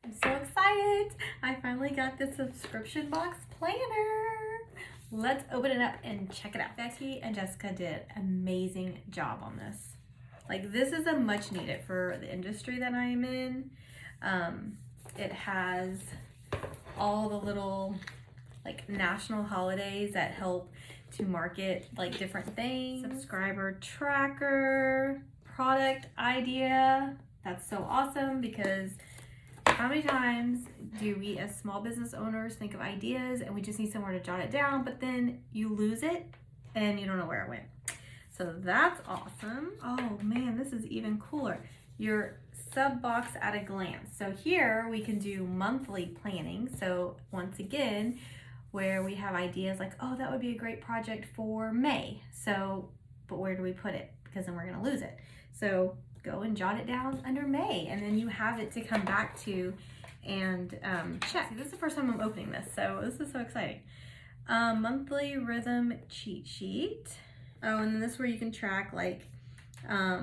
I'm so excited. I finally got the subscription box planner. Let's open it up and check it out. Betty and Jessica did an amazing job on this. Like, this is a much needed for the industry that I am in. It has all the little like national holidays that help to market like different things. Subscriber tracker, product idea. That's so awesome, because how many times do we as small business owners think of ideas and we just need somewhere to jot it down, but then you lose it and you don't know where it went. So that's awesome. Oh man, this is even cooler. Your sub box at a glance. So here we can do monthly planning. So once again, where we have ideas like, oh, that would be a great project for May. So, but where do we put it? Because then we're gonna lose it. So go and jot it down under May, and then you have it to come back to and check. See, this is the first time I'm opening this, so this is so exciting. Monthly rhythm cheat sheet. Oh, and then this is where you can track like how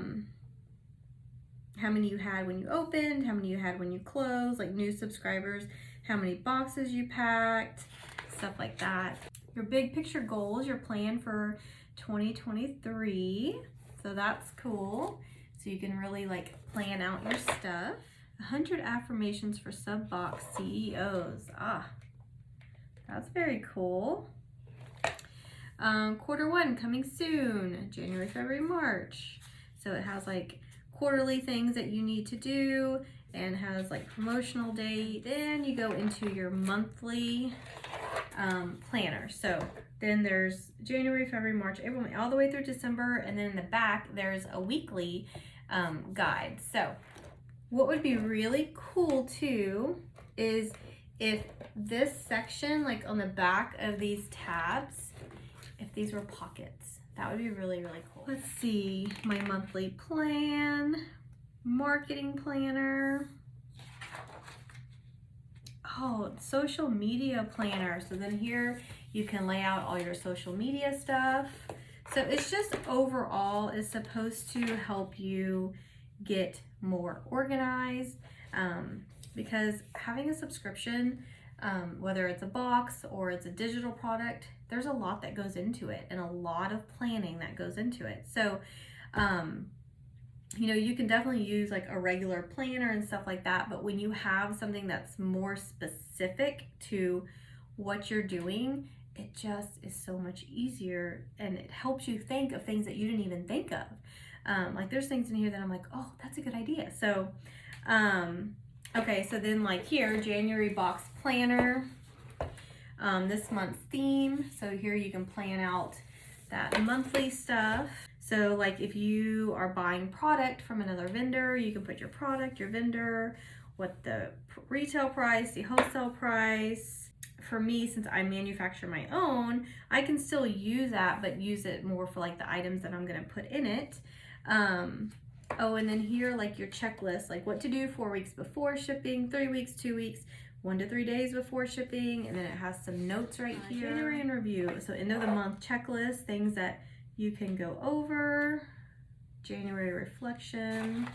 many you had when you opened, how many you had when you closed, like new subscribers, how many boxes you packed, stuff like that. Your big picture goals, your plan for 2023. So that's cool. So you can really like plan out your stuff. 100 affirmations for sub box CEOs. Ah, that's very cool. Q1 coming soon, January, February, March. So it has like quarterly things that you need to do and has like promotional date. Then you go into your monthly planner. So then there's January, February, March, April, May, all the way through December. And then in the back, there's a weekly guide. So what would be really cool too is if this section, like on the back of these tabs, if these were pockets, that would be really, really cool. Let's see, my monthly plan, marketing planner. Oh, social media planner. So then here you can lay out all your social media stuff. So it's just overall is supposed to help you get more organized, because having a subscription, whether it's a box or it's a digital product, there's a lot that goes into it and a lot of planning that goes into it. So, you know, you can definitely use like a regular planner and stuff like that, but when you have something that's more specific to what you're doing, it just is so much easier, and it helps you think of things that you didn't even think of. Like there's things in here that I'm like, oh, that's a good idea. So, okay, so then like here, January box planner, this month's theme. So here you can plan out that monthly stuff. So like if you are buying product from another vendor, you can put your product, your vendor, what the retail price, the wholesale price. For me, since I manufacture my own, I can still use that, but use it more for like the items that I'm gonna put in it. Oh, and then here, like your checklist, like what to do 4 weeks before shipping, 3 weeks, 2 weeks, 1 to 3 days before shipping, and then it has some notes right here. January in review, so end of the month checklist, things that you can go over, January reflection,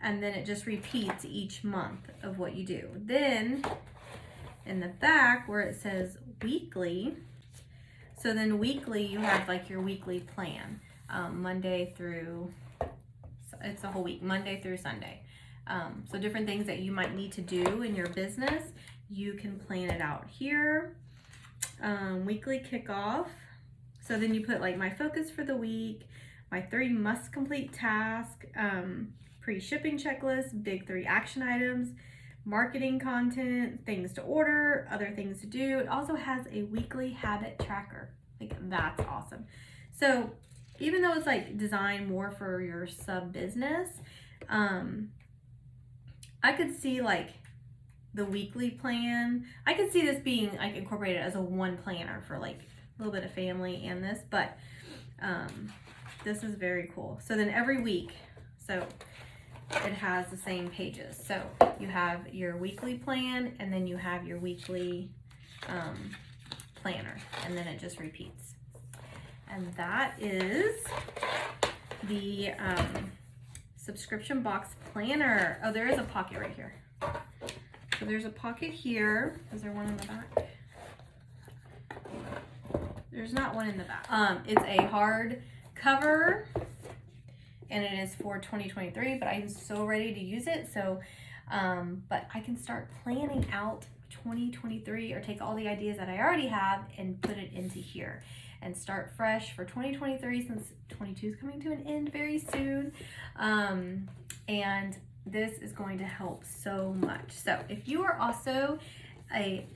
and then it just repeats each month of what you do. Then in the back where it says weekly, so then weekly you have like your weekly plan, Monday through, it's a whole week, Monday through Sunday. So different things that you might need to do in your business, you can plan it out here. Weekly kickoff. So then you put like my focus for the week, my 3 must complete tasks, pre-shipping checklist, big 3 action items, marketing content, things to order, other things to do. It also has a weekly habit tracker. Like that's awesome. So even though it's like designed more for your sub business, I could see like the weekly plan. I could see this being like incorporated as a one planner for like a little bit of family and this, but this is very cool. So then every week, so it has the same pages. So you have your weekly plan, and then you have your weekly planner, and then it just repeats. And that is the subscription box planner. Oh, there is a pocket right here. So there's a pocket here. Is there one in the back? There's not one in the back. It's a hard cover and it is for 2023, but I'm so ready to use it. So, but I can start planning out 2023 or take all the ideas that I already have and put it into here and start fresh for 2023 since 22 is coming to an end very soon. And this is going to help so much. So if you are also a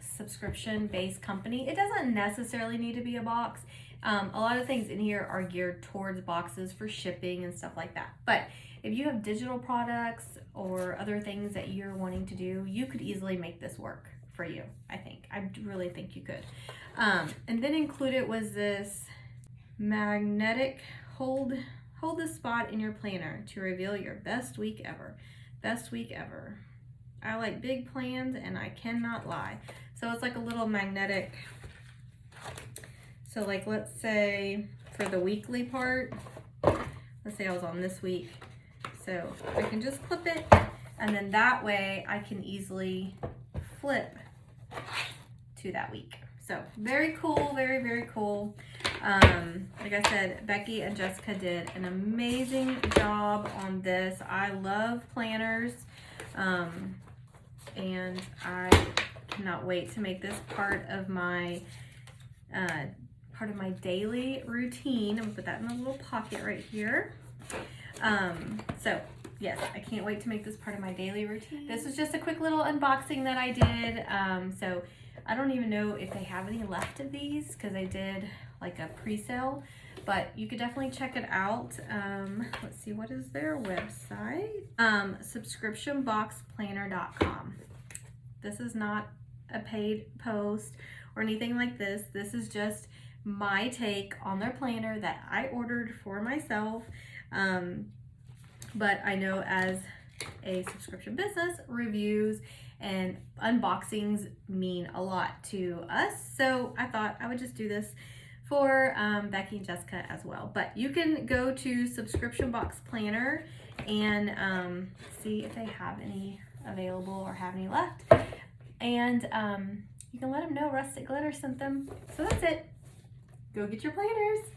subscription-based company, it doesn't necessarily need to be a box. A lot of things in here are geared towards boxes for shipping and stuff like that. But if you have digital products or other things that you're wanting to do, you could easily make this work for you, I think. I really think you could. And then included was this magnetic hold the spot in your planner to reveal your best week ever. Best week ever. I like big plans and I cannot lie. So it's like a little magnetic. So like, let's say for the weekly part, let's say I was on this week. So I can just clip it and then that way I can easily flip to that week. So very cool, very, very cool. Like I said, Becky and Jessica did an amazing job on this. I love planners, and I cannot wait to make this part of my daily routine. I'm gonna put that in a little pocket right here. So yes, I can't wait to make this part of my daily routine. This was just a quick little unboxing that I did. So I don't even know if they have any left of these because I did like a pre-sale, but you could definitely check it out. Let's see, what is their website? Subscriptionboxplanner.com. This is not a paid post or anything like this. This is just my take on their planner that I ordered for myself. But I know as a subscription business, reviews and unboxings mean a lot to us. So I thought I would just do this for Becky and Jessica as well. But you can go to Subscription Box Planner and see if they have any available or have any left. And you can let them know Rustic Glitter sent them. So that's it. Go get your planners.